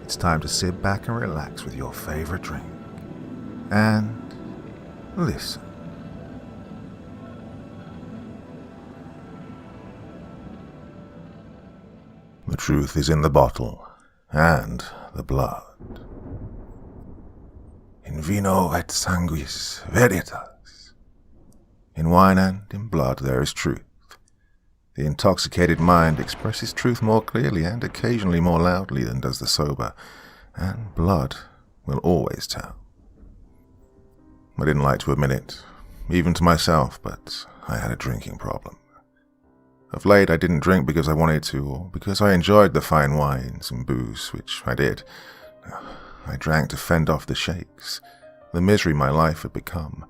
it's time to sit back and relax with your favorite drink. And listen. The truth is in the bottle and the blood. In vino et sanguis veritas. In wine and in blood there is truth. The intoxicated mind expresses truth more clearly and occasionally more loudly than does the sober, and blood will always tell. I didn't like to admit it, even to myself, but I had a drinking problem. Of late, I didn't drink because I wanted to, or because I enjoyed the fine wines and booze, which I did. I drank to fend off the shakes, the misery my life had become.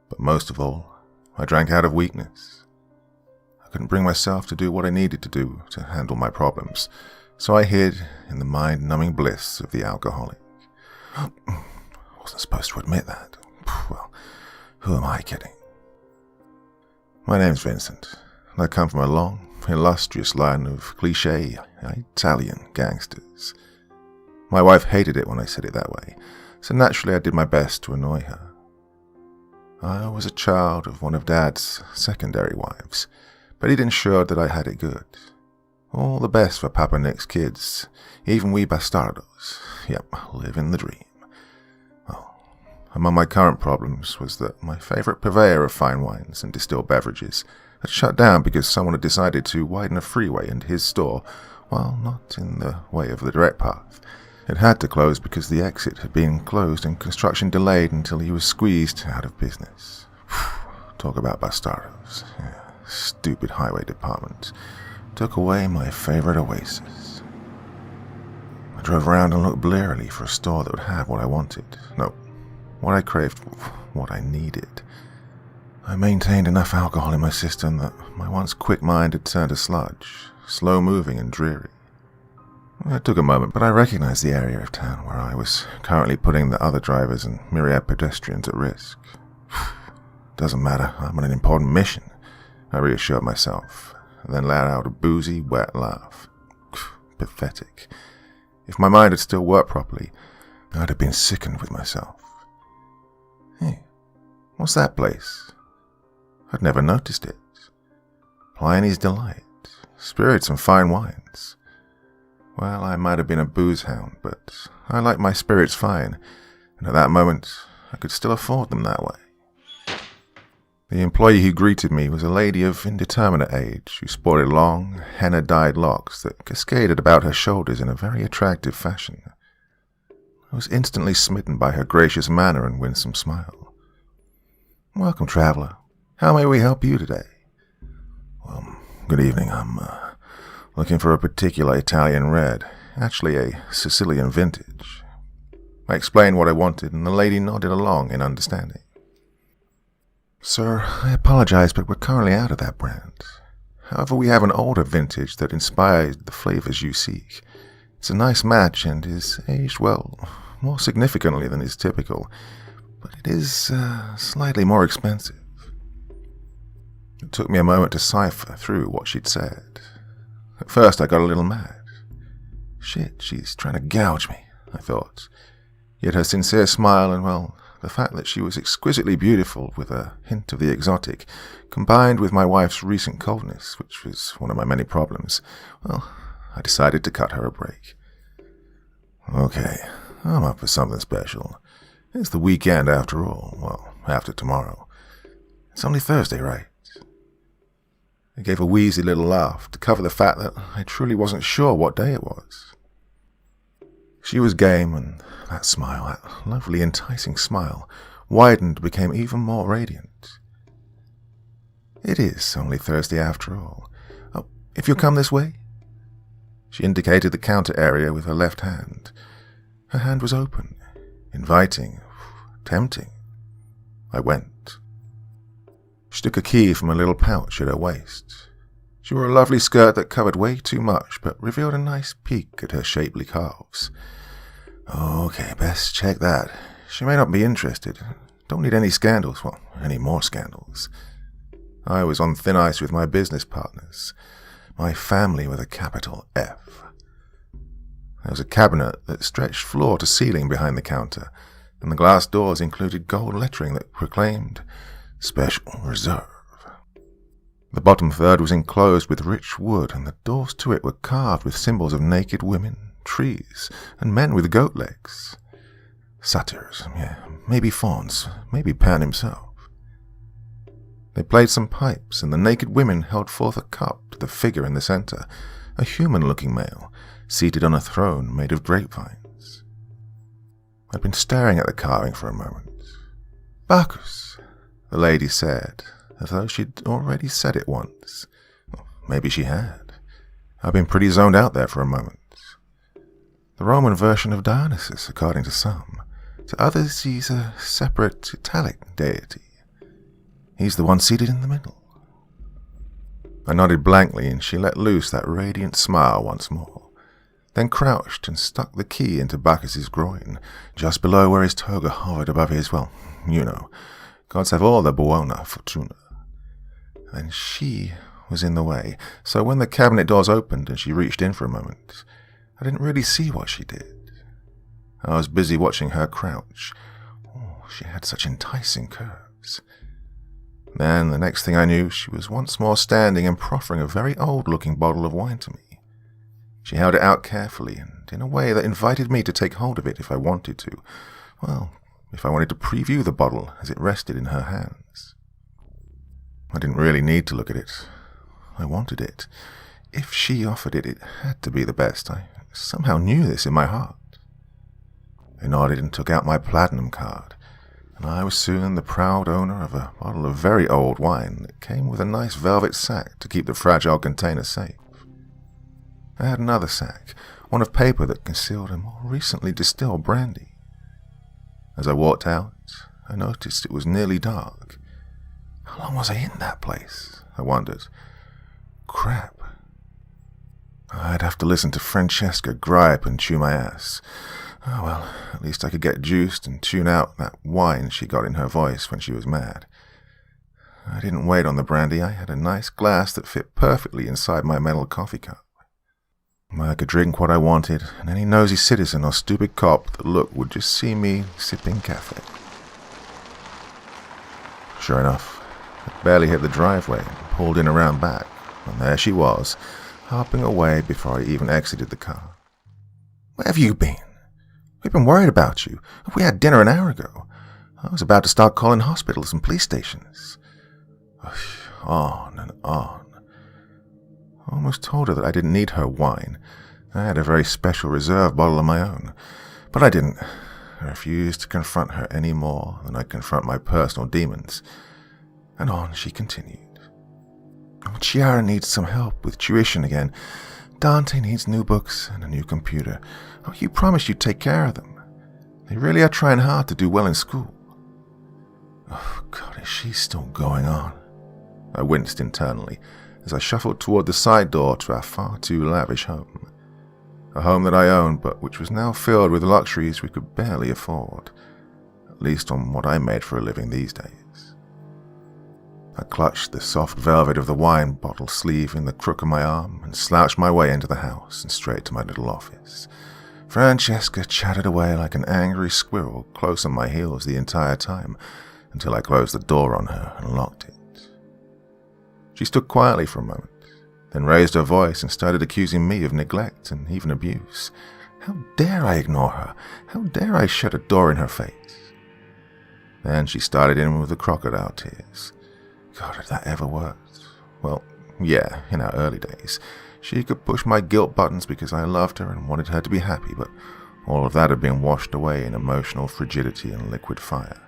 But most of all, I drank out of weakness. I couldn't bring myself to do what I needed to do to handle my problems, so I hid in the mind-numbing bliss of the alcoholic. I wasn't supposed to admit that. Well, who am I kidding? My name's Vincent, and I come from a long, illustrious line of cliché Italian gangsters. My wife hated it when I said it that way, so naturally I did my best to annoy her. I was a child of one of Dad's secondary wives, but he'd ensured that I had it good. All the best for Papa Nick's kids, even we bastardos. Yep, living the dream. Well, among my current problems was that my favourite purveyor of fine wines and distilled beverages had shut down because someone had decided to widen a freeway into his store, while not in the way of the direct path. It had to close because the exit had been closed and construction delayed until he was squeezed out of business. Talk about bastardos. Yeah. Stupid highway department took away my favorite oasis. I drove around and looked blearily for a store that would have what I wanted. No, what I craved, what I needed. I maintained enough alcohol in my system that my once quick mind had turned to sludge, slow-moving and dreary. It took a moment, but I recognized the area of town where I was currently putting the other drivers and myriad pedestrians at risk. Doesn't matter, I'm on an important mission, I reassured myself, and then let out a boozy, wet laugh. Pathetic. If my mind had still worked properly, I'd have been sickened with myself. Hey, what's that place? I'd never noticed it. Pliny's Delight. Spirits and fine wines. Well, I might have been a booze hound, but I liked my spirits fine, and at that moment, I could still afford them that way. The employee who greeted me was a lady of indeterminate age who sported long, henna-dyed locks that cascaded about her shoulders in a very attractive fashion. I was instantly smitten by her gracious manner and winsome smile. "Welcome, traveler. How may we help you today?" "Well, good evening. I'm looking for a particular Italian red, actually a Sicilian vintage." I explained what I wanted, and the lady nodded along in understanding. "Sir, I apologize, but we're currently out of that brand. However, we have an older vintage that inspired the flavors you seek. It's a nice match and is aged well, more significantly than is typical, but it is slightly more expensive." It took me a moment to cipher through what she'd said. At first, I got a little mad. Shit, she's trying to gouge me, I thought. Yet her sincere smile and, well, the fact that she was exquisitely beautiful with a hint of the exotic, combined with my wife's recent coldness, which was one of my many problems, well, I decided to cut her a break. "Okay, I'm up for something special. It's the weekend after all. Well, after tomorrow. It's only Thursday, right?" I gave a wheezy little laugh to cover the fact that I truly wasn't sure what day it was. She was game, and that smile, that lovely, enticing smile, widened and became even more radiant. "It is only Thursday after all. Oh, if you'll come this way." She indicated the counter area with her left hand. Her hand was open, inviting, tempting. I went. She took a key from a little pouch at her waist. She wore a lovely skirt that covered way too much, but revealed a nice peek at her shapely calves. Okay, best check that. She may not be interested. Don't need any scandals, well, any more scandals. I was on thin ice with my business partners, my family with a capital F. There was a cabinet that stretched floor to ceiling behind the counter, and the glass doors included gold lettering that proclaimed Special Reserve. The bottom third was enclosed with rich wood, and the doors to it were carved with symbols of naked women, trees, and men with goat legs. Satyrs, maybe fauns, maybe Pan himself. They played some pipes, and the naked women held forth a cup to the figure in the center, a human-looking male, seated on a throne made of grapevines. I'd been staring at the carving for a moment. Bacchus, the lady said, as though she'd already said it once. Maybe she had. I'd been pretty zoned out there for a moment. The Roman version of Dionysus, according to some. To others, he's a separate Italic deity. He's the one seated in the middle. I nodded blankly, and she let loose that radiant smile once more, then crouched and stuck the key into Bacchus's groin, just below where his toga hovered above his, gods have all the buona fortuna. And she was in the way, so when the cabinet doors opened and she reached in for a moment, I didn't really see what she did. I was busy watching her crouch. She had such enticing curves. Then, the next thing I knew, she was once more standing and proffering a very old-looking bottle of wine to me. She held it out carefully and in a way that invited me to take hold of it if I wanted to. If I wanted to preview the bottle as it rested in her hands. I didn't really need to look at it. I wanted it. If she offered it, it had to be the best. I somehow knew this in my heart. I nodded and took out my platinum card, and I was soon the proud owner of a bottle of very old wine that came with a nice velvet sack to keep the fragile container safe. I had another sack, one of paper that concealed a more recently distilled brandy. As I walked out, I noticed it was nearly dark. How long was I in that place? I wondered. Crap. I'd have to listen to Francesca gripe and chew my ass. At least I could get juiced and tune out that whine she got in her voice when she was mad. I didn't wait on the brandy. I had a nice glass that fit perfectly inside my metal coffee cup. I could drink what I wanted, and any nosy citizen or stupid cop that looked would just see me sipping cafe. Sure enough, I barely hit the driveway and pulled in around back, and there she was, hopping away before I even exited the car. Where have you been? We've been worried about you. We had dinner an hour ago. I was about to start calling hospitals and police stations. On and on. I almost told her that I didn't need her wine. I had a very special reserve bottle of my own. But I didn't. I refused to confront her any more than I confront my personal demons. And on she continued. Chiara needs some help with tuition again. Dante needs new books and a new computer. You promised you'd take care of them. They really are trying hard to do well in school. God, is she still going on? I winced internally as I shuffled toward the side door to our far too lavish home. A home that I owned, but which was now filled with luxuries we could barely afford, at least on what I made for a living these days. I clutched the soft velvet of the wine bottle sleeve in the crook of my arm and slouched my way into the house and straight to my little office. Francesca chattered away like an angry squirrel close on my heels the entire time until I closed the door on her and locked it. She stood quietly for a moment, then raised her voice and started accusing me of neglect and even abuse. How dare I ignore her? How dare I shut a door in her face? Then she started in with the crocodile tears. God, had that ever worked? Well, yeah, in our early days. She could push my guilt buttons because I loved her and wanted her to be happy, but all of that had been washed away in emotional frigidity and liquid fire.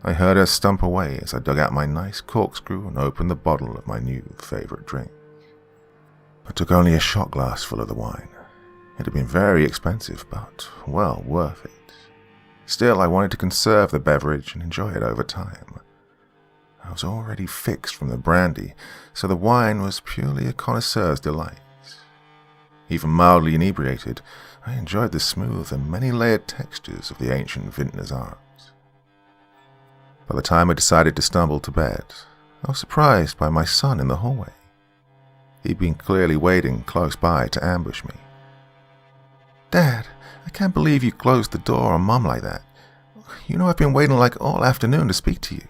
I heard her stump away as I dug out my nice corkscrew and opened the bottle of my new favorite drink. I took only a shot glass full of the wine. It had been very expensive, but well worth it. Still, I wanted to conserve the beverage and enjoy it over time. I was already fixed from the brandy, so the wine was purely a connoisseur's delight. Even mildly inebriated, I enjoyed the smooth and many-layered textures of the ancient vintner's art. By the time I decided to stumble to bed, I was surprised by my son in the hallway. He'd been clearly waiting close by to ambush me. Dad, I can't believe you closed the door on Mum like that. You know I've been waiting like all afternoon to speak to you.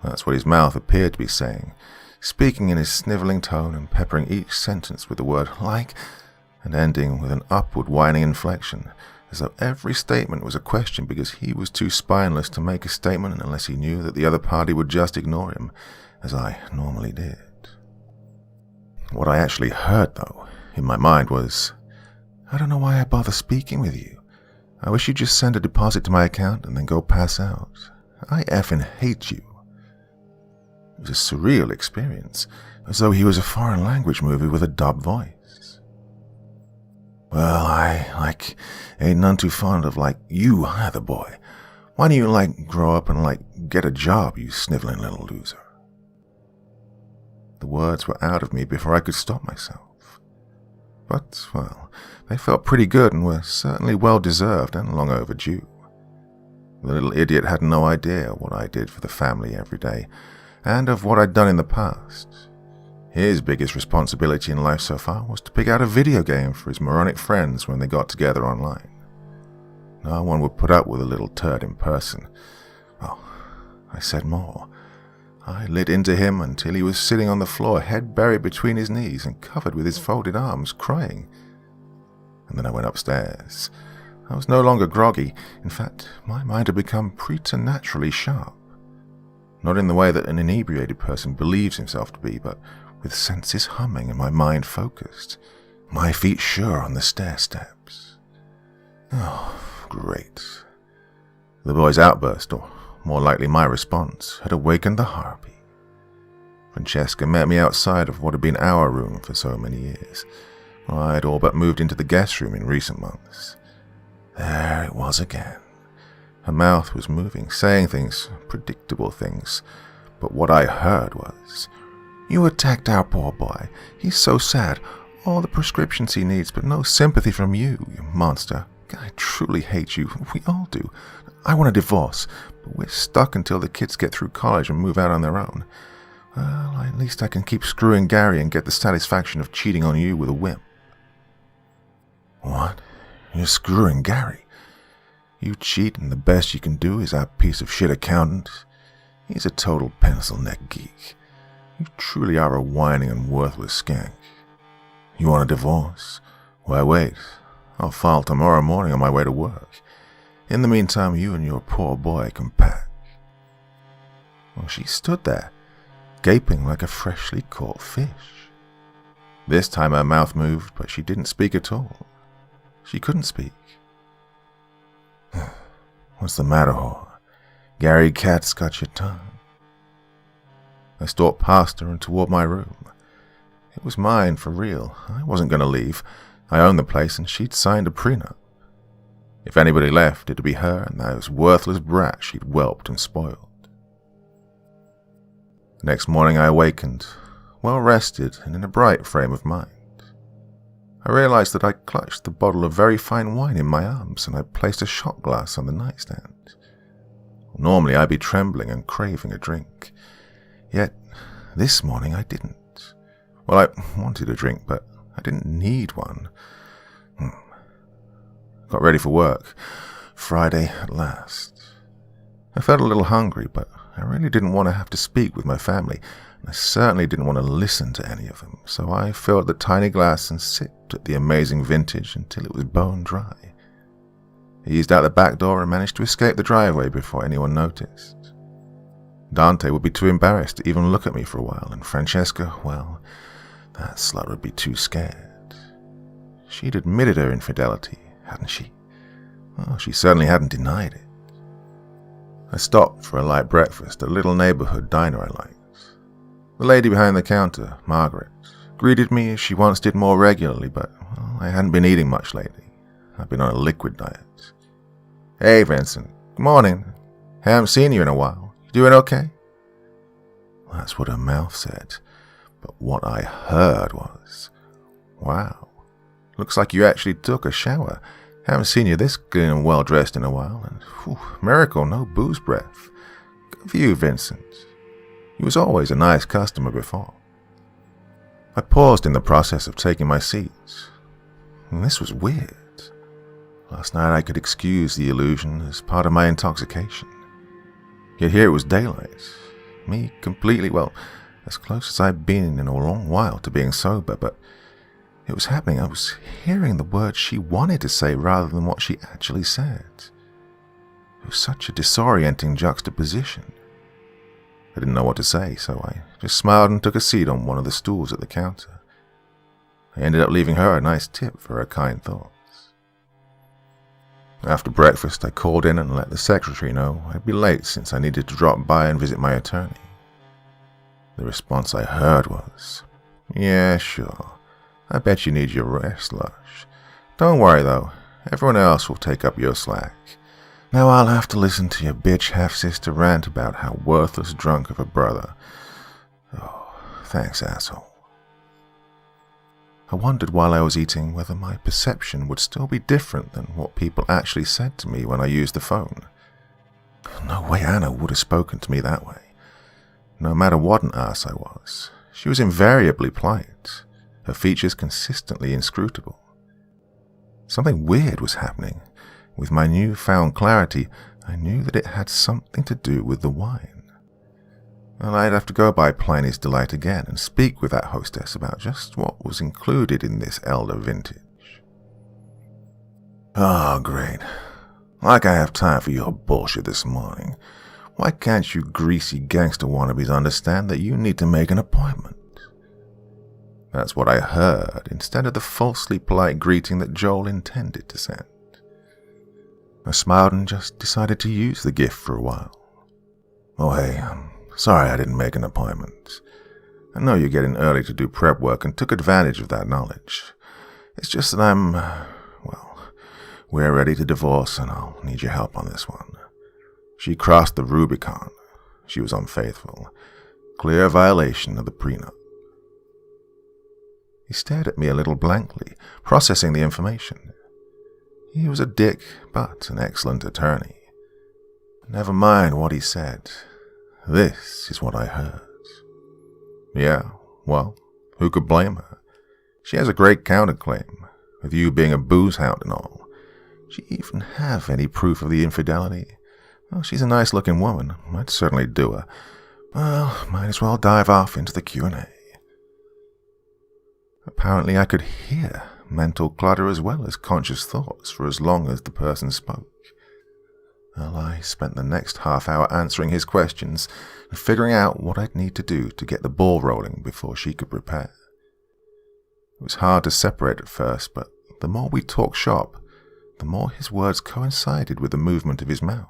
That's what his mouth appeared to be saying, speaking in his snivelling tone and peppering each sentence with the word like, and ending with an upward whining inflection, as though every statement was a question because he was too spineless to make a statement unless he knew that the other party would just ignore him, as I normally did. What I actually heard, though, in my mind was, I don't know why I bother speaking with you. I wish you'd just send a deposit to my account and then go pass out. I effing hate you. It was a surreal experience, as though he was a foreign language movie with a dubbed voice. Well, I, ain't none too fond of, you either, boy. Why don't you, grow up and, get a job, you sniveling little loser? The words were out of me before I could stop myself. But, well, they felt pretty good and were certainly well-deserved and long overdue. The little idiot had no idea what I did for the family every day, and of what I'd done in the past. His biggest responsibility in life so far was to pick out a video game for his moronic friends when they got together online. No one would put up with a little turd in person. Well, I said more. I lit into him until he was sitting on the floor, head buried between his knees and covered with his folded arms, crying. And then I went upstairs. I was no longer groggy. In fact, my mind had become preternaturally sharp. Not in the way that an inebriated person believes himself to be, but with senses humming and my mind focused, my feet sure on the stair steps. Oh, great. The boy's outburst, or more likely my response, had awakened the harpy. Francesca met me outside of what had been our room for so many years. I had all but moved into the guest room in recent months. There it was again. Her mouth was moving, saying things, predictable things, but what I heard was, "You attacked our poor boy. He's so sad. All the prescriptions he needs, but no sympathy from you, you monster. I truly hate you. We all do. I want a divorce, but we're stuck until the kids get through college and move out on their own. Well, at least I can keep screwing Gary and get the satisfaction of cheating on you with a whim." What? You're screwing Gary? You cheat and the best you can do is that piece of shit accountant? He's a total pencil-neck geek. You truly are a whining and worthless skank. You want a divorce? Why wait. I'll file tomorrow morning on my way to work. In the meantime, you and your poor boy can pack. Well, she stood there, gaping like a freshly caught fish. This time her mouth moved, but she didn't speak at all. She couldn't speak. What's the matter, whore? Gary Cat's got your tongue. I stalked past her and toward my room. It was mine for real. I wasn't going to leave. I owned the place and she'd signed a prenup. If anybody left, it'd be her and those worthless brats she'd whelped and spoiled. Next morning I awakened, well rested and in a bright frame of mind. I realized that I clutched the bottle of very fine wine in my arms and I placed a shot glass on the nightstand. Normally I'd be trembling and craving a drink. Yet, this morning I didn't. Well, I wanted a drink, but I didn't need one. Got ready for work. Friday at last. I felt a little hungry, but I really didn't want to have to speak with my family, and I certainly didn't want to listen to any of them, so I filled the tiny glass and sipped at the amazing vintage until it was bone dry. I eased out the back door and managed to escape the driveway before anyone noticed. Dante would be too embarrassed to even look at me for a while, and Francesca, well, that slut would be too scared. She'd admitted her infidelity, hadn't she? Well, she certainly hadn't denied it. I stopped for a light breakfast at a little neighborhood diner I liked. The lady behind the counter, Margaret, greeted me as she once did more regularly, but well, I hadn't been eating much lately. I've been on a liquid diet. "Hey, Vincent. Good morning. Haven't seen you in a while. You doing okay?" Well, that's what her mouth said, but what I heard was, "Wow, looks like you actually took a shower. Haven't seen you this clean and well-dressed in a while, and whew, miracle, no booze breath. Good for you, Vincent. You was always a nice customer before." I paused in the process of taking my seat. And this was weird. Last night I could excuse the illusion as part of my intoxication. Yet here it was daylight. Me completely, well, as close as I've been in a long while to being sober, but it was happening. I was hearing the words she wanted to say rather than what she actually said. It was such a disorienting juxtaposition. I didn't know what to say, so I just smiled and took a seat on one of the stools at the counter. I ended up leaving her a nice tip for her kind thoughts. After breakfast, I called in and let the secretary know I'd be late since I needed to drop by and visit my attorney. The response I heard was, "Yeah, sure. I bet you need your rest, Lush. Don't worry, though. Everyone else will take up your slack. Now I'll have to listen to your bitch half-sister rant about how worthless drunk of a brother. Oh, thanks, asshole." I wondered while I was eating whether my perception would still be different than what people actually said to me when I used the phone. No way Anna would have spoken to me that way. No matter what an ass I was, she was invariably polite, her features consistently inscrutable. Something weird was happening. With my newfound clarity, I knew that it had something to do with the wine. Well, I'd have to go by Pliny's Delight again and speak with that hostess about just what was included in this elder vintage. Oh, great. Like I have time for your bullshit this morning. Why can't you greasy gangster wannabes understand that you need to make an appointment? That's what I heard, instead of the falsely polite greeting that Joel intended to send. I smiled and just decided to use the gift for a while. Oh, hey, I'm sorry I didn't make an appointment. I know you're getting early to do prep work and took advantage of that knowledge. It's just that we're ready to divorce and I'll need your help on this one. She crossed the Rubicon. She was unfaithful. Clear violation of the prenup. He stared at me a little blankly, processing the information. He was a dick, but an excellent attorney. Never mind what he said. This is what I heard. Yeah, well, who could blame her? She has a great counterclaim, with you being a booze hound and all. She even have any proof of the infidelity? Well, she's a nice-looking woman. I'd certainly do her. Well, might as well dive off into the Q&A. Apparently I could hear mental clutter as well as conscious thoughts for as long as the person spoke. Well, I spent the next half hour answering his questions and figuring out what I'd need to do to get the ball rolling before she could prepare. It was hard to separate at first, but the more we talked shop, the more his words coincided with the movement of his mouth.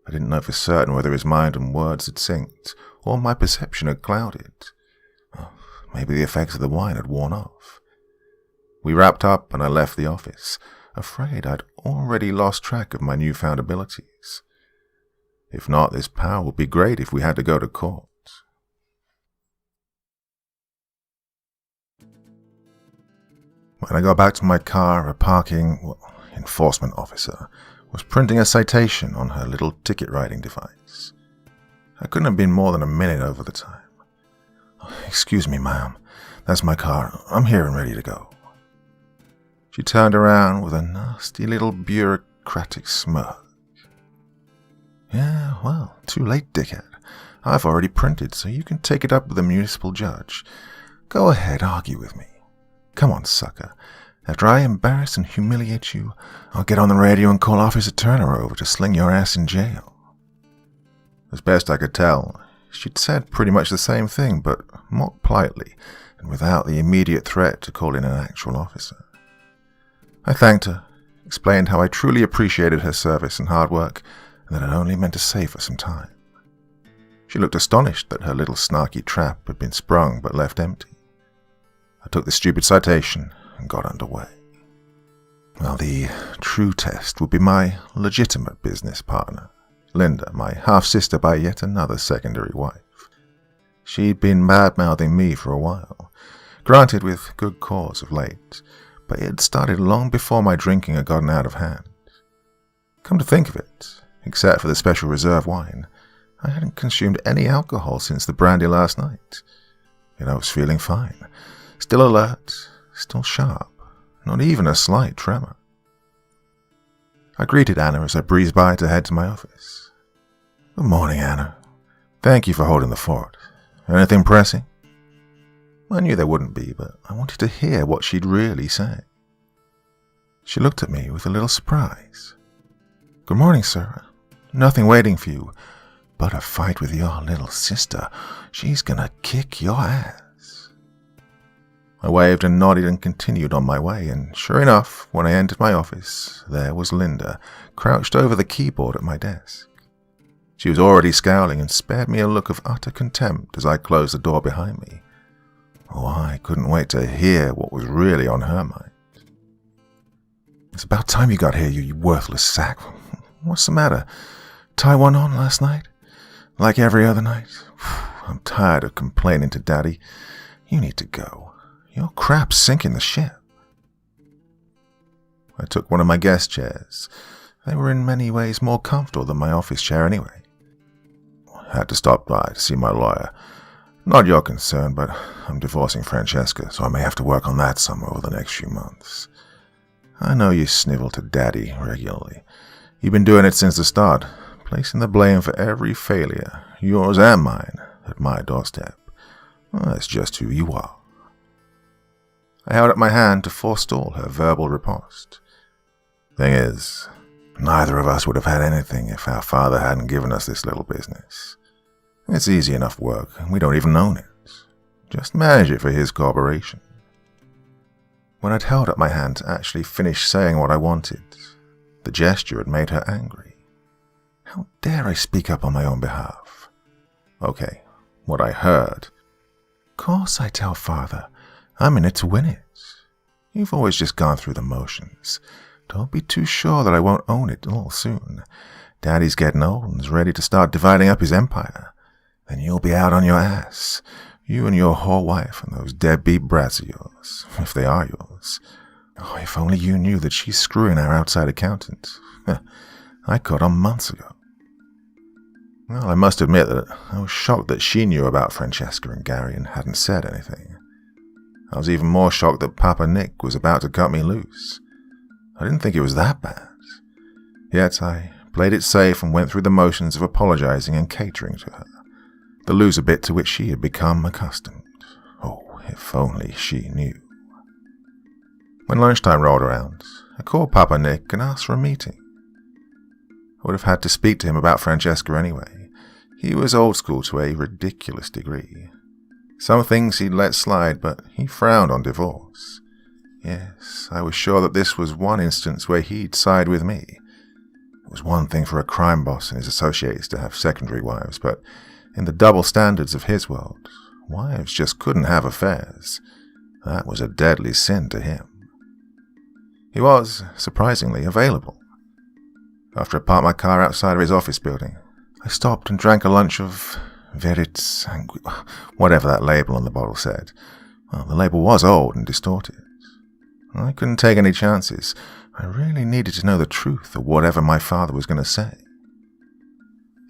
I didn't know for certain whether his mind and words had synced, or my perception had clouded. Maybe the effects of the wine had worn off. We wrapped up and I left the office, afraid I'd already lost track of my newfound abilities. If not, this power would be great if we had to go to court. When I got back to my car, a parking enforcement officer was printing a citation on her little ticket writing device. I couldn't have been more than a minute over the time. "Excuse me, ma'am. That's my car. I'm here and ready to go." She turned around with a nasty little bureaucratic smirk. "Yeah, well, too late, dickhead. I've already printed, so you can take it up with the municipal judge. Go ahead, argue with me. Come on, sucker. After I embarrass and humiliate you, I'll get on the radio and call Officer Turner over to sling your ass in jail." As best I could tell, she'd said pretty much the same thing, but more politely, and without the immediate threat to call in an actual officer. I thanked her, explained how I truly appreciated her service and hard work, and that it only meant to save her some time. She looked astonished that her little snarky trap had been sprung but left empty. I took the stupid citation and got underway. Well, the true test would be my legitimate business partner, Linda, my half-sister by yet another secondary wife. She'd been bad-mouthing me for a while, granted with good cause of late, but it had started long before my drinking had gotten out of hand. Come to think of it, except for the special reserve wine, I hadn't consumed any alcohol since the brandy last night. Yet I was feeling fine, still alert, still sharp, not even a slight tremor. I greeted Anna as I breezed by to head to my office. "Good morning, Anna. Thank you for holding the fort. Anything pressing?" I knew there wouldn't be, but I wanted to hear what she'd really say. She looked at me with a little surprise. "Good morning, sir. Nothing waiting for you, but a fight with your little sister. She's gonna kick your ass." I waved and nodded and continued on my way, and sure enough, when I entered my office, there was Linda, crouched over the keyboard at my desk. She was already scowling and spared me a look of utter contempt as I closed the door behind me. Oh, I couldn't wait to hear what was really on her mind. "It's about time you got here, you worthless sack. What's the matter? Tie one on last night? Like every other night? I'm tired of complaining to Daddy. You need to go. Your crap's sinking the ship." I took one of my guest chairs. They were in many ways more comfortable than my office chair anyway. I had to stop by to see my lawyer. Not your concern, but I'm divorcing Francesca, so I may have to work on that some over the next few months. I know you snivel to Daddy regularly. You've been doing it since the start, placing the blame for every failure, yours and mine, at my doorstep. Well, that's just who you are. I held up my hand to forestall her verbal riposte. Thing is, neither of us would have had anything if our father hadn't given us this little business. It's easy enough work, and we don't even own it. Just manage it for his corporation. When I'd held up my hand to actually finish saying what I wanted, the gesture had made her angry. How dare I speak up on my own behalf? Okay, what I heard. "Course I tell Father. I'm in it to win it. You've always just gone through the motions. Don't be too sure that I won't own it all soon. Daddy's getting old and is ready to start dividing up his empire. Then you'll be out on your ass. You and your whore wife and those deadbeat brats of yours, if they are yours. Oh, if only you knew that she's screwing our outside accountant. I caught on months ago." Well, I must admit that I was shocked that she knew about Francesca and Gary and hadn't said anything. I was even more shocked that Papa Nick was about to cut me loose. I didn't think it was that bad. Yet I played it safe and went through the motions of apologizing and catering to her, the loser bit to which she had become accustomed. Oh, if only she knew. When lunchtime rolled around, I called Papa Nick and asked for a meeting. I would have had to speak to him about Francesca anyway. He was old school to a ridiculous degree. Some things he'd let slide, but he frowned on divorce. Yes, I was sure that this was one instance where he'd side with me. It was one thing for a crime boss and his associates to have secondary wives, but in the double standards of his world, wives just couldn't have affairs. That was a deadly sin to him. He was, surprisingly, available. After I parked my car outside of his office building, I stopped and drank a lunch of Verit Sanguis, whatever that label on the bottle said. Well, the label was old and distorted. I couldn't take any chances. I really needed to know the truth of whatever my father was going to say.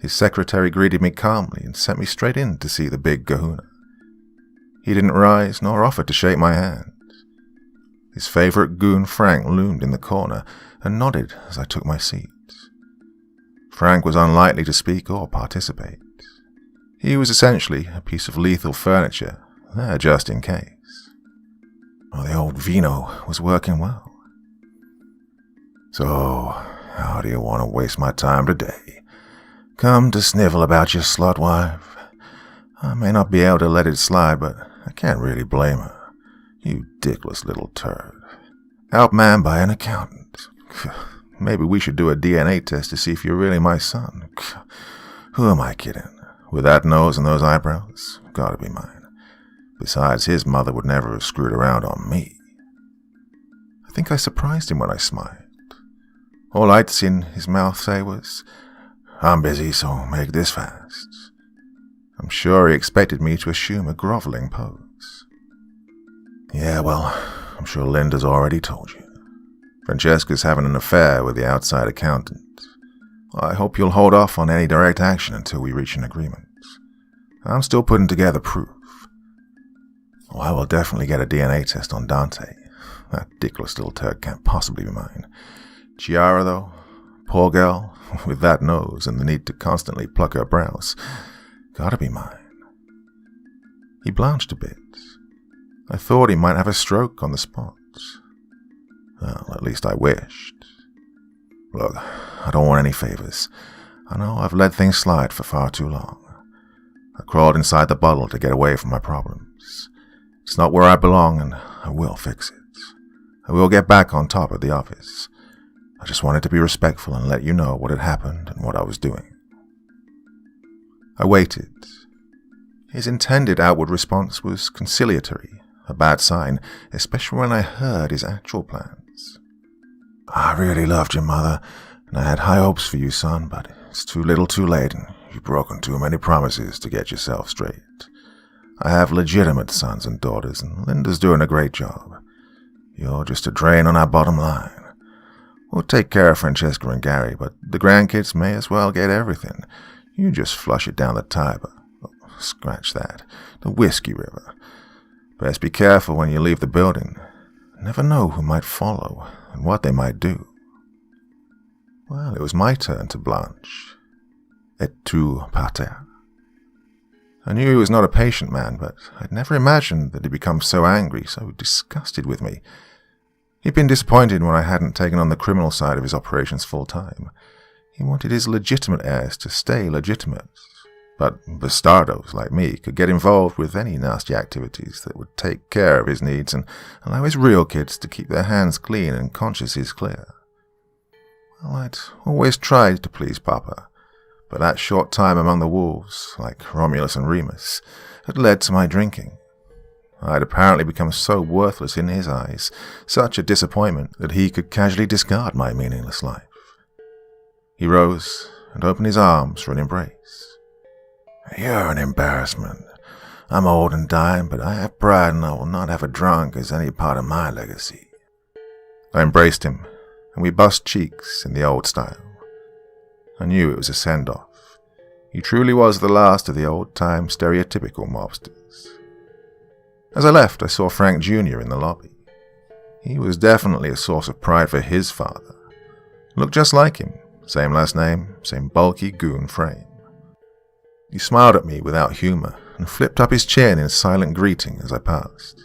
His secretary greeted me calmly and sent me straight in to see the big kahuna. He didn't rise nor offer to shake my hand. His favorite goon Frank loomed in the corner and nodded as I took my seat. Frank was unlikely to speak or participate. He was essentially a piece of lethal furniture, there just in case. Well, the old vino was working well. "So, how do you want to waste my time today? Come to snivel about your slut wife? I may not be able to let it slide, but I can't really blame her. You dickless little turd. Outmanned by an accountant. Maybe we should do a DNA test to see if you're really my son. Who am I kidding? With that nose and those eyebrows? Gotta be mine. Besides, his mother would never have screwed around on me." I think I surprised him when I smiled. All I'd seen his mouth say was, "I'm busy, so make this fast." I'm sure he expected me to assume a groveling pose. "Yeah, well, I'm sure Linda's already told you. Francesca's having an affair with the outside accountant. I hope you'll hold off on any direct action until we reach an agreement. I'm still putting together proof. Oh, I will definitely get a DNA test on Dante. That dickless little turd can't possibly be mine. Chiara, though, poor girl, with that nose and the need to constantly pluck her brows, gotta be mine. He blanched a bit. I thought he might have a stroke on the spot. Well, at least I wished. Look, I don't want any favors. I know I've let things slide for far too long. I crawled inside the bottle to get away from my problems. It's not where I belong, and I will fix it. I will get back on top of the office. I just wanted to be respectful and let you know what had happened and what I was doing. I waited. His intended outward response was conciliatory, a bad sign, especially when I heard his actual plans. I really loved your mother, and I had high hopes for you, son, but it's too little too late, and you've broken too many promises to get yourself straight. I have legitimate sons and daughters, and Linda's doing a great job. You're just a drain on our bottom line. We'll take care of Francesca and Gary, but the grandkids may as well get everything. You just flush it down the Tiber. Oh, scratch that. The Whiskey River. Best be careful when you leave the building. Never know who might follow and what they might do. Well, it was my turn to blanch. Et tu, pater. I knew he was not a patient man, but I'd never imagined that he'd become so angry, so disgusted with me. He'd been disappointed when I hadn't taken on the criminal side of his operations full time. He wanted his legitimate heirs to stay legitimate. But bastardos like me could get involved with any nasty activities that would take care of his needs and allow his real kids to keep their hands clean and consciences clear. Well, I'd always tried to please Papa, but that short time among the wolves, like Romulus and Remus, had led to my drinking. I'd apparently become so worthless in his eyes, such a disappointment that he could casually discard my meaningless life. He rose and opened his arms for an embrace. You're an embarrassment. I'm old and dying, but I have pride and I will not have a drunk as any part of my legacy. I embraced him, and we bussed cheeks in the old style. I knew it was a send-off. He truly was the last of the old-time stereotypical mobsters. As I left, I saw Frank Jr. in the lobby. He was definitely a source of pride for his father. Looked just like him, same last name, same bulky goon frame. He smiled at me without humor and flipped up his chin in silent greeting as I passed.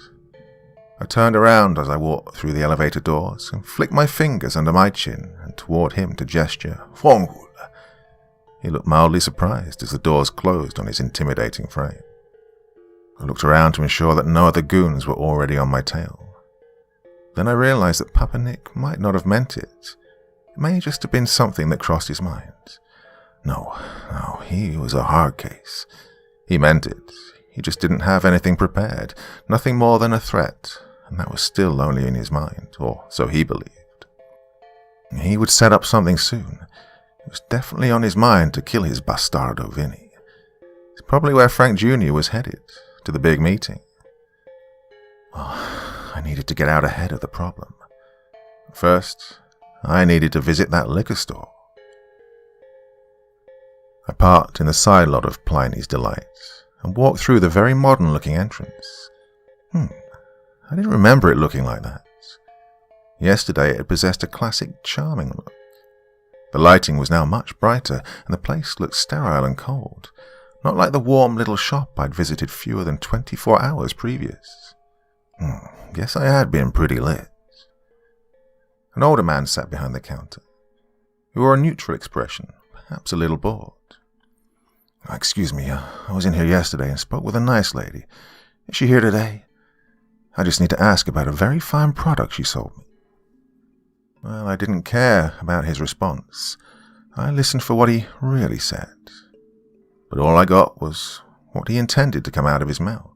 I turned around as I walked through the elevator doors and flicked my fingers under my chin and toward him to gesture, Fongul. He looked mildly surprised as the doors closed on his intimidating frame. I looked around to ensure that no other goons were already on my tail. Then I realized that Papa Nick might not have meant it. It may just have been something that crossed his mind. No, he was a hard case. He meant it. He just didn't have anything prepared, nothing more than a threat, and that was still only in his mind, or so he believed. He would set up something soon. It was definitely on his mind to kill his bastardo Vinny. It's probably where Frank Jr. was headed, to the big meeting. Well, I needed to get out ahead of the problem. First, I needed to visit that liquor store. I parked in the side lot of Pliny's Delight and walked through the very modern-looking entrance. I didn't remember it looking like that. Yesterday it possessed a classic, charming look. The lighting was now much brighter, and the place looked sterile and cold, not like the warm little shop I'd visited fewer than 24 hours previous. Guess I had been pretty lit. An older man sat behind the counter. He wore a neutral expression, perhaps a little bored. Excuse me, I was in here yesterday and spoke with a nice lady. Is she here today? I just need to ask about a very fine product she sold me. Well, I didn't care about his response. I listened for what he really said. But all I got was what he intended to come out of his mouth.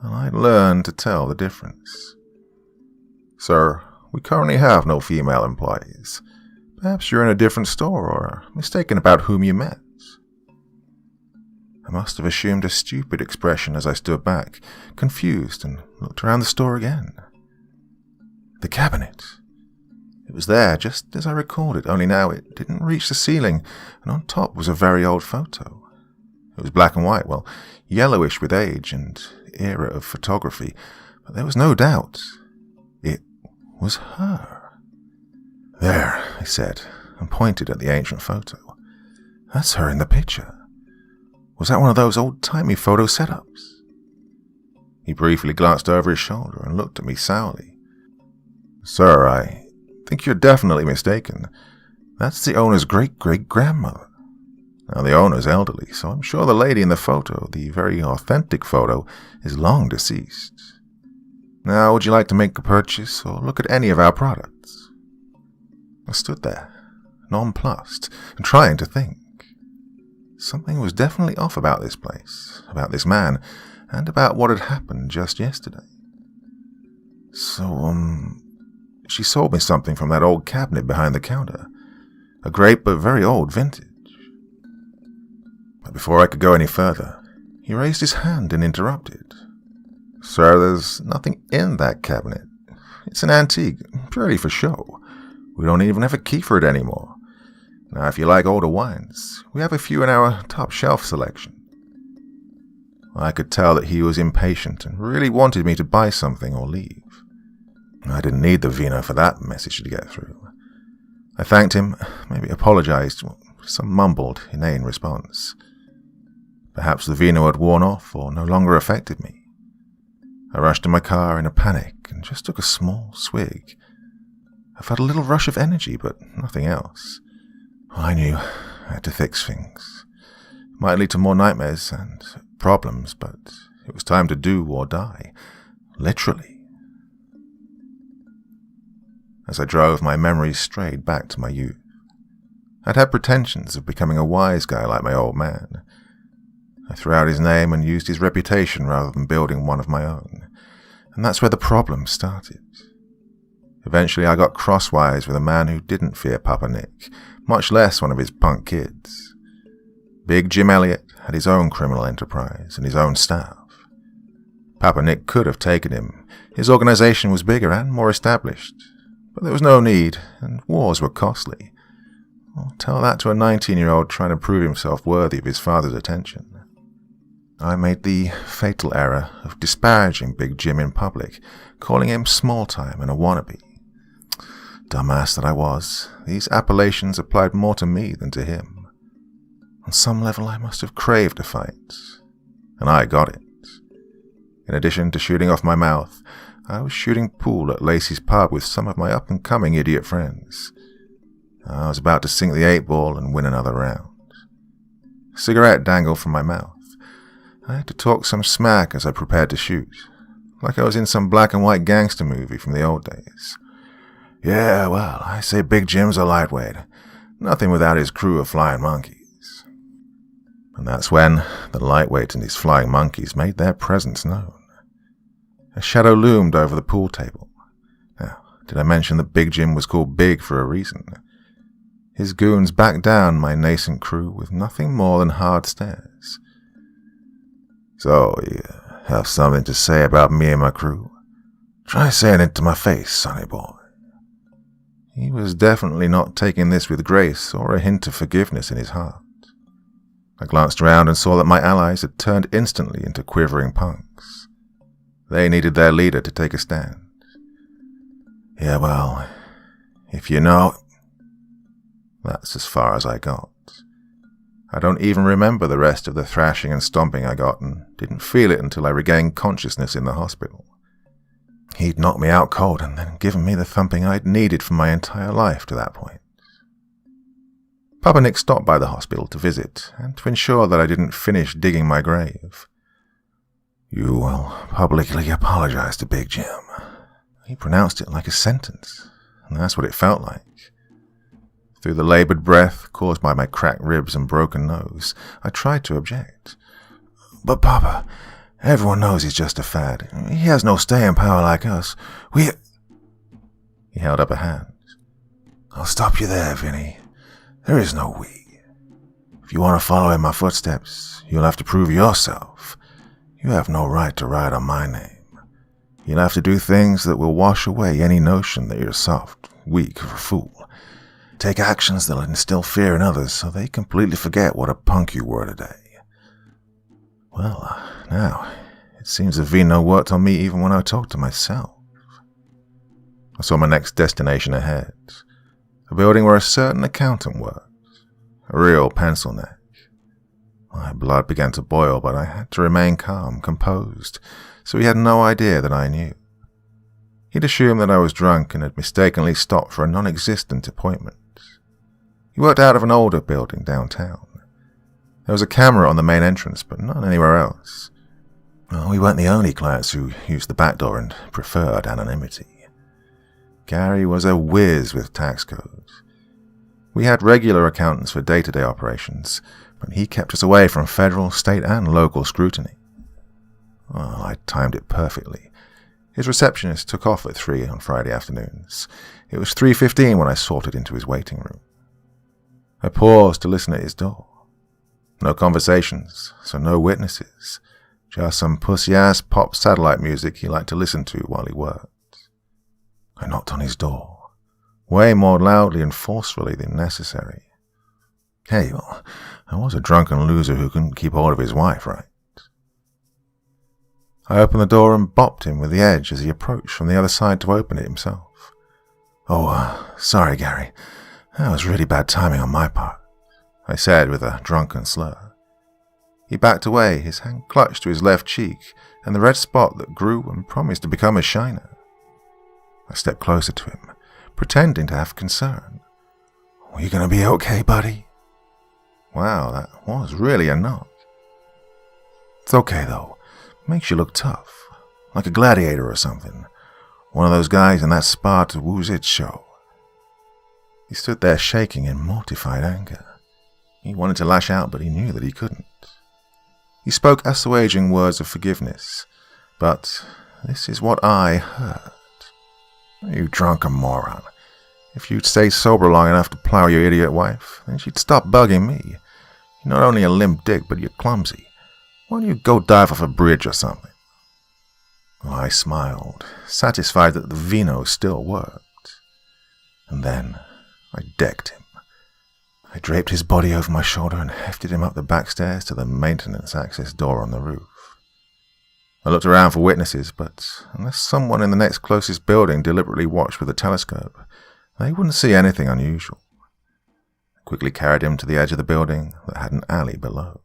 And I'd learned to tell the difference. Sir, we currently have no female employees. Perhaps you're in a different store or are mistaken about whom you met. I must have assumed a stupid expression as I stood back, confused, and looked around the store again. The cabinet. It was there, just as I recalled it, only now it didn't reach the ceiling, and on top was a very old photo. It was black and white, well, yellowish with age and era of photography, but there was no doubt. It was her. "There," I said, and pointed at the ancient photo. "That's her in the picture. Was that one of those old-timey photo setups?" He briefly glanced over his shoulder and looked at me sourly. "Sir, I think you're definitely mistaken. That's the owner's great-great-grandmother. Now, the owner's elderly, so I'm sure the lady in the photo, the very authentic photo, is long deceased. Now, would you like to make a purchase or look at any of our products?" I stood there, nonplussed, and trying to think. Something was definitely off about this place, about this man, and about what had happened just yesterday. So, she sold me something from that old cabinet behind the counter. A great but very old vintage. But before I could go any further, he raised his hand and interrupted. "Sir, there's nothing in that cabinet. It's an antique, purely for show. We don't even have a key for it anymore. Now, if you like older wines, we have a few in our top shelf selection." I could tell that he was impatient and really wanted me to buy something or leave. I didn't need the vino for that message to get through. I thanked him, maybe apologized, for some mumbled, inane response. Perhaps the vino had worn off or no longer affected me. I rushed to my car in a panic and just took a small swig. I felt a little rush of energy, but nothing else. I knew I had to fix things. It might lead to more nightmares and problems, but it was time to do or die. Literally. As I drove, my memories strayed back to my youth. I'd had pretensions of becoming a wise guy like my old man. I threw out his name and used his reputation rather than building one of my own. And that's where the problem started. Eventually I got crosswise with a man who didn't fear Papa Nick, much less one of his punk kids. Big Jim Elliot had his own criminal enterprise and his own staff. Papa Nick could have taken him. His organization was bigger and more established. But there was no need, and wars were costly. Well, tell that to a 19-year-old trying to prove himself worthy of his father's attention. I made the fatal error of disparaging Big Jim in public, calling him small-time and a wannabe. Dumbass that I was, these appellations applied more to me than to him. On some level I must have craved a fight, and I got it. In addition to shooting off my mouth, I was shooting pool at Lacey's pub with some of my up-and-coming idiot friends. I was about to sink the 8-ball and win another round. A cigarette dangled from my mouth. I had to talk some smack as I prepared to shoot, like I was in some black-and-white gangster movie from the old days. "Yeah, well, I say Big Jim's a lightweight. Nothing without his crew of flying monkeys." And that's when the lightweight and his flying monkeys made their presence known. A shadow loomed over the pool table. Now, did I mention that Big Jim was called Big for a reason? His goons backed down my nascent crew with nothing more than hard stares. "So, you have something to say about me and my crew? Try saying it to my face, sonny boy." He was definitely not taking this with grace or a hint of forgiveness in his heart. I glanced around and saw that my allies had turned instantly into quivering punks. They needed their leader to take a stand. "Yeah, well, if you know..." That's as far as I got. I don't even remember the rest of the thrashing and stomping I got, and didn't feel it until I regained consciousness in the hospital. He'd knocked me out cold and then given me the thumping I'd needed for my entire life to that point. Papa Nick stopped by the hospital to visit, and to ensure that I didn't finish digging my grave. "You will publicly apologize to Big Jim." He pronounced it like a sentence, and that's what it felt like. Through the labored breath caused by my cracked ribs and broken nose, I tried to object. "But Papa, everyone knows he's just a fad. He has no staying power like us. He held up a hand. "I'll stop you there, Vinny. There is no we. If you want to follow in my footsteps, you'll have to prove yourself. You have no right to ride on my name. You'll have to do things that will wash away any notion that you're soft, weak, or a fool. Take actions that'll instill fear in others so they completely forget what a punk you were today." Well, now, it seems the vino worked on me even when I talked to myself. I saw my next destination ahead, a building where a certain accountant worked, a real pencil neck. My blood began to boil, but I had to remain calm, composed, so he had no idea that I knew. He'd assumed that I was drunk and had mistakenly stopped for a non-existent appointment. He worked out of an older building downtown. There was a camera on the main entrance, but none anywhere else. Well, we weren't the only clients who used the back door and preferred anonymity. Gary was a whiz with tax codes. We had regular accountants for day-to-day operations, but he kept us away from federal, state, and local scrutiny. Well, I timed it perfectly. His receptionist took off at 3 on Friday afternoons. It was 3:15 when I sauntered into his waiting room. I paused to listen at his door. No conversations, so no witnesses. Just some pussy-ass pop satellite music he liked to listen to while he worked. I knocked on his door, way more loudly and forcefully than necessary. Hey, well, I was a drunken loser who couldn't keep hold of his wife, right? I opened the door and bopped him with the edge as he approached from the other side to open it himself. Sorry, Gary. That was really bad timing on my part, I said with a drunken slur. He backed away, his hand clutched to his left cheek, and the red spot that grew and promised to become a shiner. I stepped closer to him, pretending to have concern. Are you going to be okay, buddy? Wow, that was really a knock. It's okay, though. Makes you look tough, like a gladiator or something. One of those guys in that Sparta Woo's It show. He stood there shaking in mortified anger. He wanted to lash out, but he knew that he couldn't. He spoke assuaging words of forgiveness, but this is what I heard. You drunken moron. If you'd stay sober long enough to plow your idiot wife, then she'd stop bugging me. You're not only a limp dick, but you're clumsy. Why don't you go dive off a bridge or something? Well, I smiled, satisfied that the vino still worked. And then I decked him. I draped his body over my shoulder and hefted him up the back stairs to the maintenance access door on the roof. I looked around for witnesses, but unless someone in the next closest building deliberately watched with a telescope, they wouldn't see anything unusual. I quickly carried him to the edge of the building that had an alley below.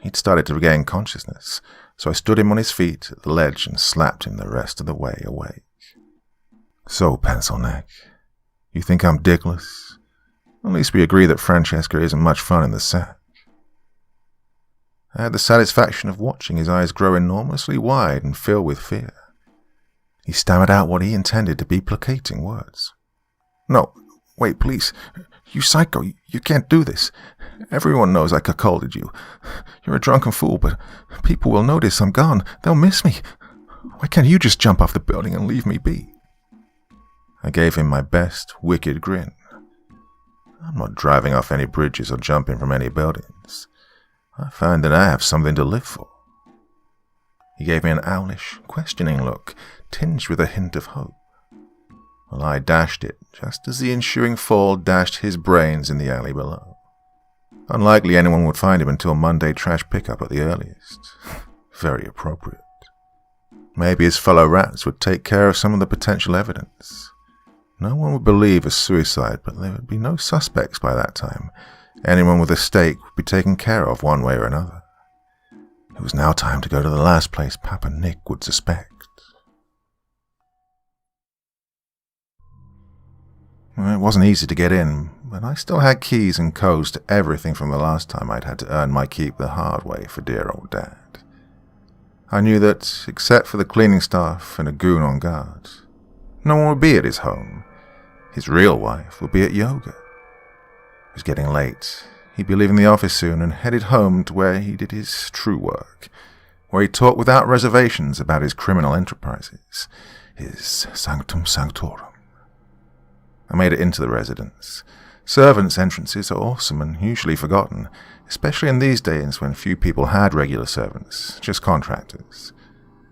He'd started to regain consciousness, so I stood him on his feet at the ledge and slapped him the rest of the way awake. So, Pencil Neck, you think I'm dickless? At least we agree that Francesca isn't much fun in the sack. I had the satisfaction of watching his eyes grow enormously wide and fill with fear. He stammered out what he intended to be placating words. No, wait, please. You psycho, you can't do this. Everyone knows I cuckolded you. You're a drunken fool, but people will notice I'm gone. They'll miss me. Why can't you just jump off the building and leave me be? I gave him my best wicked grin. I'm not driving off any bridges or jumping from any buildings. I find that I have something to live for. He gave me an owlish, questioning look, tinged with a hint of hope. Well, I dashed it, just as the ensuing fall dashed his brains in the alley below. Unlikely anyone would find him until Monday trash pickup at the earliest. Very appropriate. Maybe his fellow rats would take care of some of the potential evidence. No one would believe a suicide, but there would be no suspects by that time. Anyone with a stake would be taken care of one way or another. It was now time to go to the last place Papa Nick would suspect. It wasn't easy to get in, but I still had keys and codes to everything from the last time I'd had to earn my keep the hard way for dear old Dad. I knew that, except for the cleaning staff and a goon on guard, no one would be at his home. His real wife would be at yoga. It was getting late. He'd be leaving the office soon and headed home to where he did his true work, where he talked without reservations about his criminal enterprises, his sanctum sanctorum. I made it into the residence. Servants' entrances are awesome and usually forgotten, especially in these days when few people had regular servants, just contractors.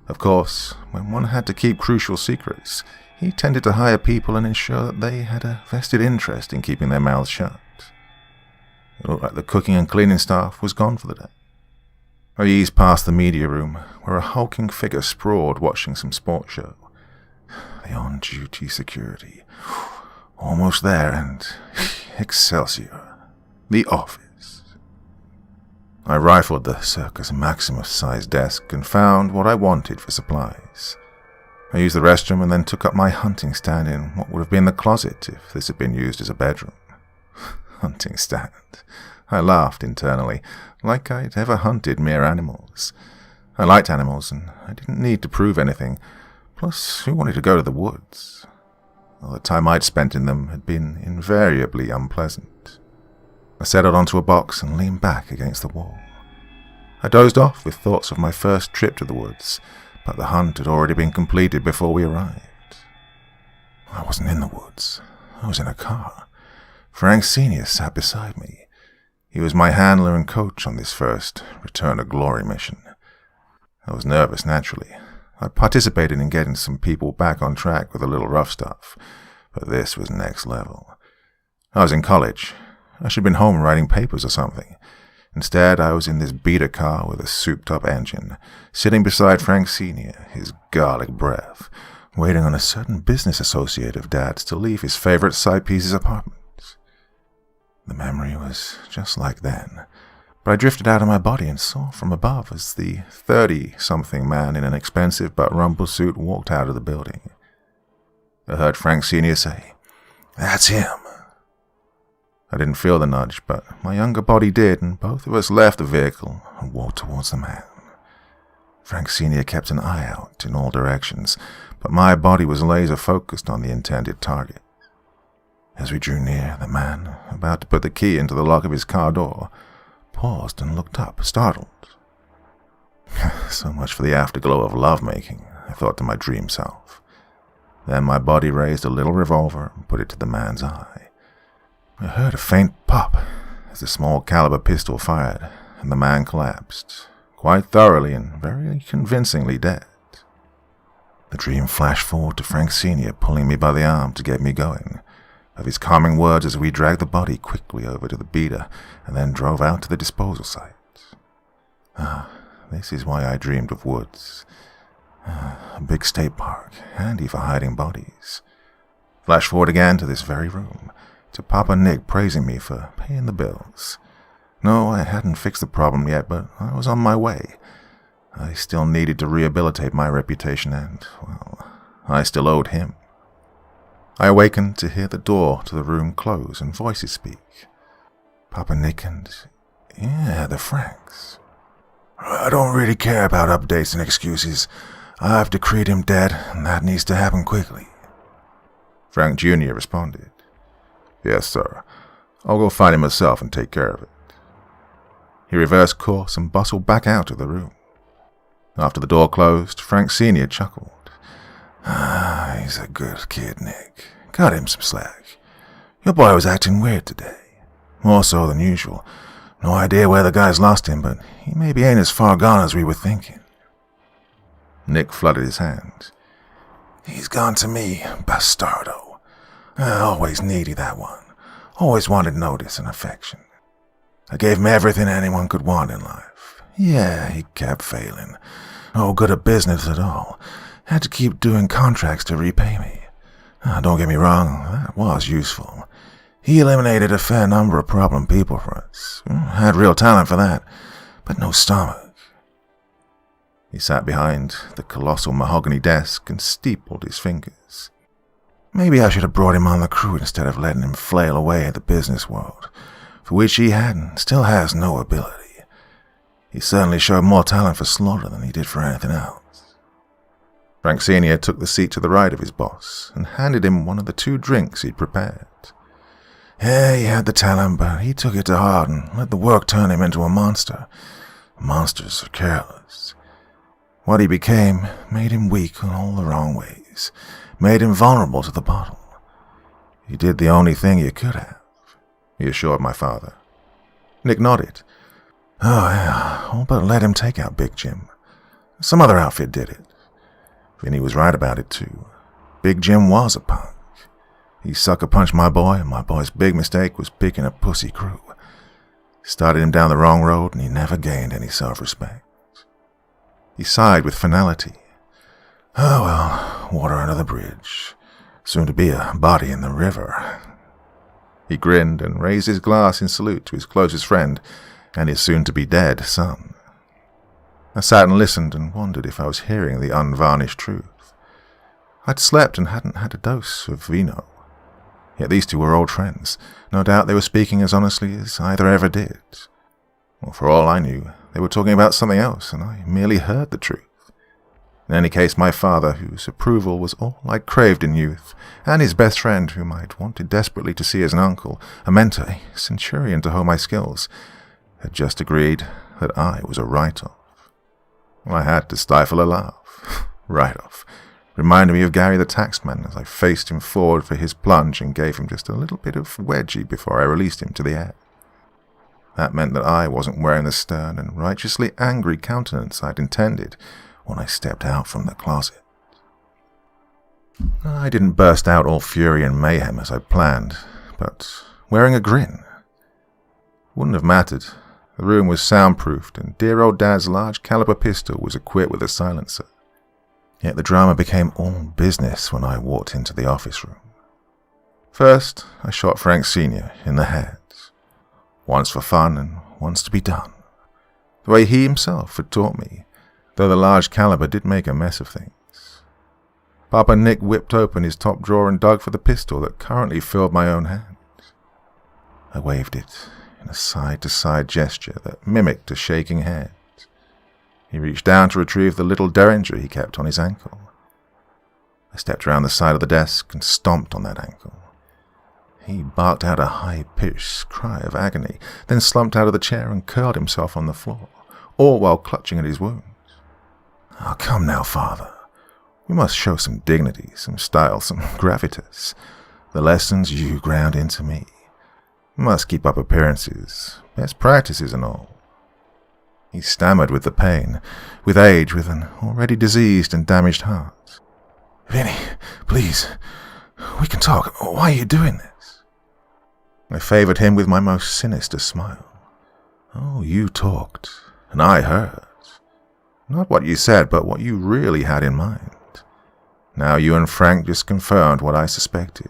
Of course, when one had to keep crucial secrets, he tended to hire people and ensure that they had a vested interest in keeping their mouths shut. It looked like the cooking and cleaning staff was gone for the day. I eased past the media room, where a hulking figure sprawled watching some sports show. The on-duty security. Almost there, and Excelsior. The office. I rifled the Circus Maximus-sized desk and found what I wanted for supplies. I used the restroom and then took up my hunting stand in what would have been the closet if this had been used as a bedroom. Hunting stand. I laughed internally, like I'd ever hunted mere animals. I liked animals, and I didn't need to prove anything. Plus, who wanted to go to the woods? Well, the time I'd spent in them had been invariably unpleasant. I settled onto a box and leaned back against the wall. I dozed off with thoughts of my first trip to the woods, but the hunt had already been completed before we arrived. I wasn't in the woods. I was in a car. Frank Sr. sat beside me. He was my handler and coach on this first return to glory mission. I was nervous, naturally. I participated in getting some people back on track with a little rough stuff, but this was next level. I was in college. I should have been home writing papers or something. Instead, I was in this beater car with a souped-up engine, sitting beside Frank Sr., his garlic breath, waiting on a certain business associate of Dad's to leave his favorite side-piece's apartment. The memory was just like then, but I drifted out of my body and saw from above as the 30-something man in an expensive but rumpled suit walked out of the building. I heard Frank Sr. say, "That's him." I didn't feel the nudge, but my younger body did, and both of us left the vehicle and walked towards the man. Frank Sr. kept an eye out in all directions, but my body was laser-focused on the intended target. As we drew near, the man, about to put the key into the lock of his car door, paused and looked up, startled. So much for the afterglow of lovemaking, I thought to my dream self. Then my body raised a little revolver and put it to the man's eye. I heard a faint pop as the small-caliber pistol fired, and the man collapsed, quite thoroughly and very convincingly dead. The dream flashed forward to Frank Sr. pulling me by the arm to get me going, of his calming words as we dragged the body quickly over to the beater and then drove out to the disposal site. This is why I dreamed of woods. A big state park, handy for hiding bodies. Flash forward again to this very room, to Papa Nick praising me for paying the bills. No, I hadn't fixed the problem yet, but I was on my way. I still needed to rehabilitate my reputation and, well, I still owed him. I awakened to hear the door to the room close and voices speak. Papa Nick and, the Franks. "I don't really care about updates and excuses. I've decreed him dead, and that needs to happen quickly." Frank Jr. responded. "Yes, sir. I'll go find him myself and take care of it." He reversed course and bustled back out of the room. After the door closed, Frank Sr. chuckled. He's a good kid, Nick. Cut him some slack. Your boy was acting weird today. More so than usual. No idea where the guy's lost him, but he maybe ain't as far gone as we were thinking." Nick flooded his hands. "He's gone to me, bastardo. Always needy, that one. Always wanted notice and affection. I gave him everything anyone could want in life. Yeah, he kept failing. No good at business at all. Had to keep doing contracts to repay me. Don't get me wrong, that was useful. He eliminated a fair number of problem people for us. Had real talent for that, but no stomach." He sat behind the colossal mahogany desk and steepled his fingers. "Maybe I should have brought him on the crew instead of letting him flail away at the business world, for which he had and still has no ability. He certainly showed more talent for slaughter than he did for anything else." Frank Sr. took the seat to the right of his boss and handed him one of the 2 drinks he'd prepared. Yeah, he had the talent, but he took it to heart and let the work turn him into a monster. Monsters are careless. What he became made him weak in all the wrong ways, made him vulnerable to the bottle. He did the only thing he could have, he assured my father. Nick nodded. "Oh, yeah, all but let him take out Big Jim. Some other outfit did it. Vinny was right about it, too. Big Jim was a punk. He sucker-punched my boy, and my boy's big mistake was picking a pussy crew. Started him down the wrong road, and he never gained any self-respect." He sighed with finality. Oh well, water under the bridge. Soon to be a body in the river. He grinned and raised his glass in salute to his closest friend and his soon-to-be-dead son. I sat and listened and wondered if I was hearing the unvarnished truth. I'd slept and hadn't had a dose of vino. Yet these two were old friends. No doubt they were speaking as honestly as either ever did. Well, for all I knew, they were talking about something else, and I merely heard the truth. In any case, my father, whose approval was all I'd craved in youth, and his best friend, whom I'd wanted desperately to see as an uncle, a mentor, a centurion to hone my skills, had just agreed that I was a write-off. I had to stifle a laugh. Write-off. Reminded me of Gary the taxman as I faced him forward for his plunge and gave him just a little bit of wedgie before I released him to the air. That meant that I wasn't wearing the stern and righteously angry countenance I'd intended when I stepped out from the closet. I didn't burst out all fury and mayhem as I'd planned, but wearing a grin. Wouldn't have mattered. The room was soundproofed, and dear old Dad's large caliber pistol was equipped with a silencer. Yet the drama became all business when I walked into the office room. First, I shot Frank Sr. in the head. Once for fun and once to be done. The way he himself had taught me, though the large caliber did make a mess of things. Papa Nick whipped open his top drawer and dug for the pistol that currently filled my own hand. I waved it in a side-to-side gesture that mimicked a shaking hand. He reached down to retrieve the little derringer he kept on his ankle. I stepped around the side of the desk and stomped on that ankle. He barked out a high-pitched cry of agony, then slumped out of the chair and curled himself on the floor, all while clutching at his wounds. Oh, come now, Father. We must show some dignity, some style, some gravitas. The lessons you ground into me. We must keep up appearances, best practices and all. He stammered with the pain, with age, with an already diseased and damaged heart. Vinny, please, we can talk. Why are you doing this? I favored him with my most sinister smile. Oh, you talked, and I heard. Not what you said, but what you really had in mind. Now you and Frank just confirmed what I suspected.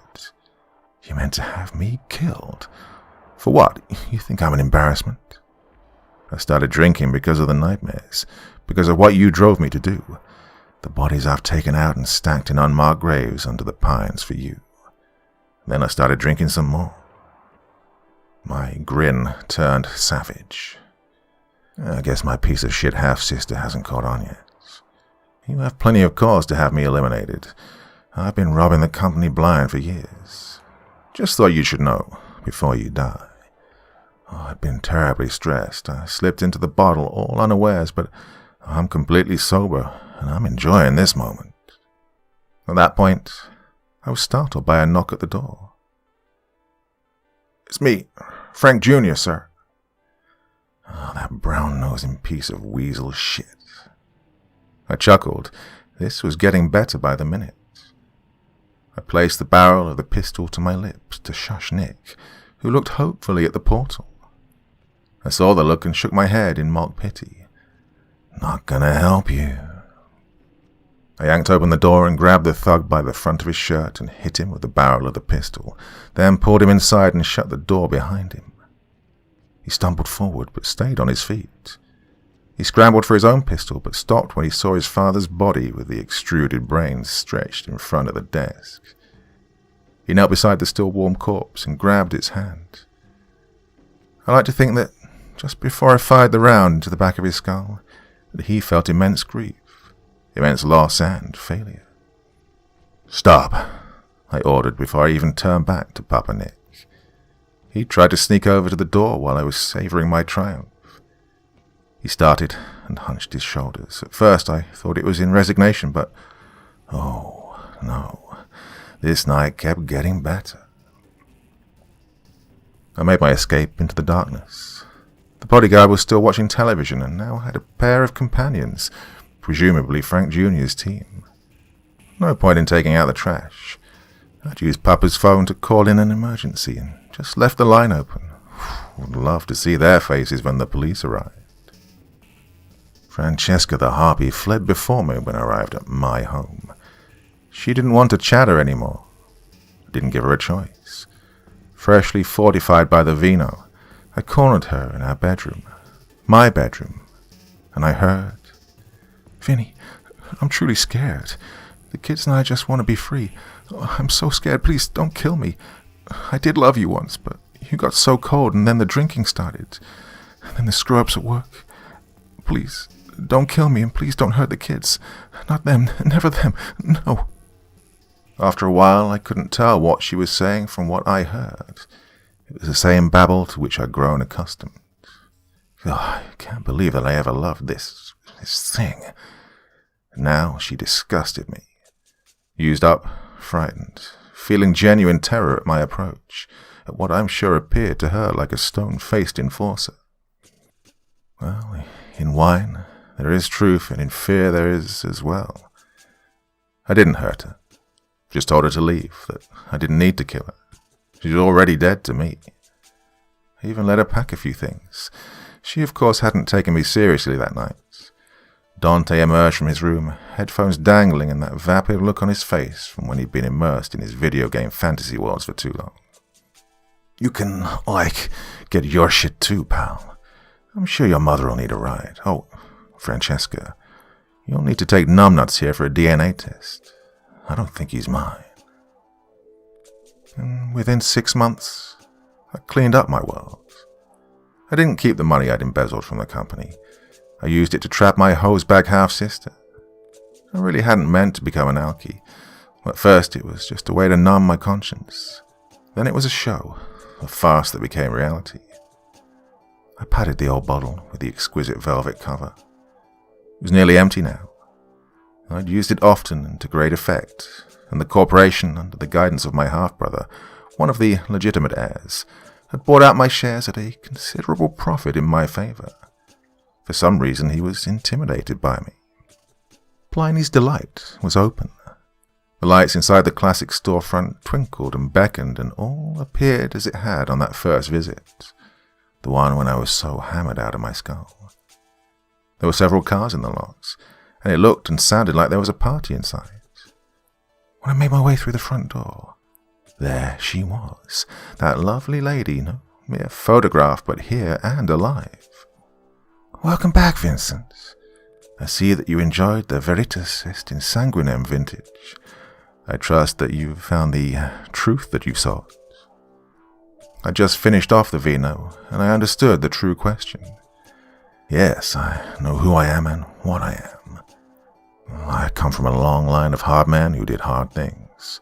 You meant to have me killed. For what? You think I'm an embarrassment? I started drinking because of the nightmares, because of what you drove me to do. The bodies I've taken out and stacked in unmarked graves under the pines for you. Then I started drinking some more. My grin turned savage. I guess my piece of shit half-sister hasn't caught on yet. You have plenty of cause to have me eliminated. I've been robbing the company blind for years. Just thought you should know before you die. Oh, I'd been terribly stressed. I slipped into the bottle all unawares, but I'm completely sober, and I'm enjoying this moment. At that point, I was startled by a knock at the door. It's me, Frank Jr., sir. Oh, that brown-nosing piece of weasel shit. I chuckled. This was getting better by the minute. I placed the barrel of the pistol to my lips to shush Nick, who looked hopefully at the portal. I saw the look and shook my head in mock pity. Not gonna help you. I yanked open the door and grabbed the thug by the front of his shirt and hit him with the barrel of the pistol, then pulled him inside and shut the door behind him. He stumbled forward but stayed on his feet. He scrambled for his own pistol but stopped when he saw his father's body with the extruded brains stretched in front of the desk. He knelt beside the still warm corpse and grabbed its hand. I like to think that just before I fired the round into the back of his skull, that he felt immense grief, immense loss and failure. Stop, I ordered before I even turned back to Papa Nick. He tried to sneak over to the door while I was savoring my triumph. He started and hunched his shoulders. At first I thought it was in resignation, but oh no, this night kept getting better. I made my escape into the darkness. The bodyguard was still watching television and now had a pair of companions, presumably Frank Jr.'s team. No point in taking out the trash. I'd used Papa's phone to call in an emergency and just left the line open. Would love to see their faces when the police arrived. Francesca the harpy fled before me when I arrived at my home. She didn't want to chatter anymore. I didn't give her a choice. Freshly fortified by the vino, I cornered her in our bedroom, my bedroom, and I heard, "Vinny, I'm truly scared. The kids and I just want to be free. I'm so scared. Please don't kill me. I did love you once, but you got so cold and then the drinking started. And then the screw-ups at work. Please, don't kill me and please don't hurt the kids. Not them. Never them. No." After a while, I couldn't tell what she was saying from what I heard. It was the same babble to which I'd grown accustomed. Oh, I can't believe that I ever loved this thing. Now she disgusted me. Used up, frightened, feeling genuine terror at my approach, at what I'm sure appeared to her like a stone-faced enforcer. Well, in wine there is truth, and in fear there is as well. I didn't hurt her. Just told her to leave, that I didn't need to kill her. She was already dead to me. I even let her pack a few things. She, of course, hadn't taken me seriously that night. Dante emerged from his room, headphones dangling and that vapid look on his face from when he'd been immersed in his video game fantasy worlds for too long. "You can, get your shit too, pal. I'm sure your mother will need a ride. Oh, Francesca, you'll need to take numbnuts here for a DNA test. I don't think he's mine." And within 6 months, I cleaned up my world. I didn't keep the money I'd embezzled from the company. I used it to trap my hosebag half-sister. I really hadn't meant to become an alkie. At first it was just a way to numb my conscience. Then it was a show, a farce that became reality. I patted the old bottle with the exquisite velvet cover. It was nearly empty now. I'd used it often and to great effect, and the corporation, under the guidance of my half-brother, one of the legitimate heirs, had bought out my shares at a considerable profit in my favor. For some reason he was intimidated by me. Pliny's Delight was open. The lights inside the classic storefront twinkled and beckoned, and all appeared as it had on that first visit, the one when I was so hammered out of my skull. There were several cars in the lots, and it looked and sounded like there was a party inside. When I made my way through the front door, there she was, that lovely lady, no mere photograph, but here and alive. "Welcome back, Vincent. I see that you enjoyed the Veritas est in Sanguinem vintage. I trust that you've found the truth that you sought." I just finished off the vino, and I understood the true question. Yes, I know who I am and what I am. I come from a long line of hard men who did hard things.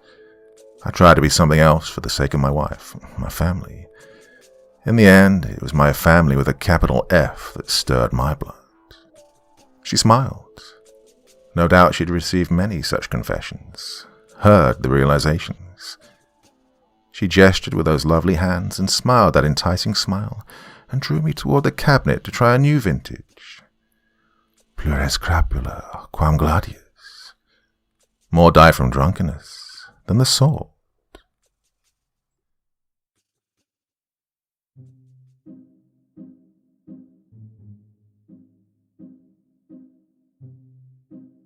I tried to be something else for the sake of my wife, my family. In the end, it was my family with a capital F that stirred my blood. She smiled. No doubt she'd received many such confessions, heard the realizations. She gestured with those lovely hands and smiled that enticing smile, and drew me toward the cabinet to try a new vintage. Plures crapula quam gladius. More die from drunkenness than the sword.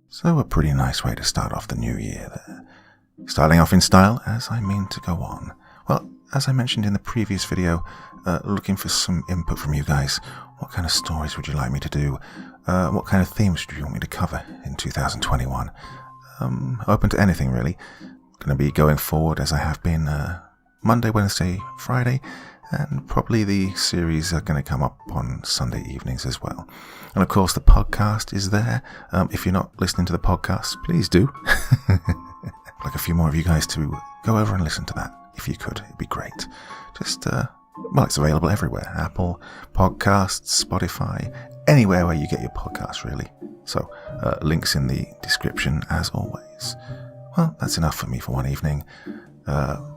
So a pretty nice way to start off the new year there. Starting off in style, as I mean to go on. Well, as I mentioned in the previous video, looking for some input from you guys. What kind of stories would you like me to do? What kind of themes do you want me to cover in 2021? Open to anything, really. Going to be going forward as I have been Monday, Wednesday, Friday, and probably the series are going to come up on Sunday evenings as well. And of course, the podcast is there. If you're not listening to the podcast, please do. I'd like a few more of you guys to go over and listen to that. If you could, it'd be great. Just, well, it's available everywhere. Apple Podcasts, Spotify, anywhere where you get your podcasts, really. So, links in the description as always. Well, that's enough for me for one evening.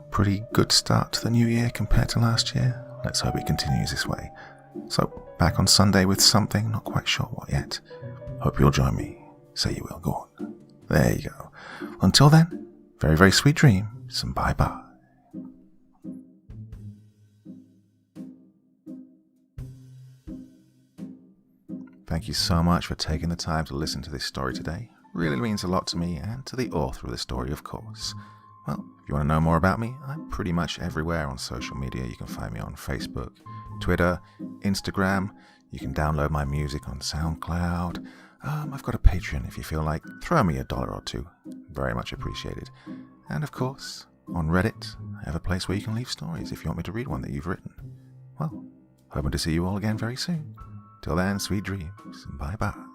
Pretty good start to the new year compared to last year. Let's hope it continues this way. So, back on Sunday with something, not quite sure what yet. Hope you'll join me. Say you will, go on. There you go. Until then, very, very sweet dreams, and bye-bye. Thank you so much for taking the time to listen to this story today. Really means a lot to me and to the author of the story, of course. Well, if you want to know more about me, I'm pretty much everywhere on social media. You can find me on Facebook, Twitter, Instagram. You can download my music on SoundCloud. I've got a Patreon if you feel like. Throw me $1 or $2. Very much appreciated. And of course, on Reddit, I have a place where you can leave stories if you want me to read one that you've written. Well, hoping to see you all again very soon. Till then, sweet dreams. Bye-bye.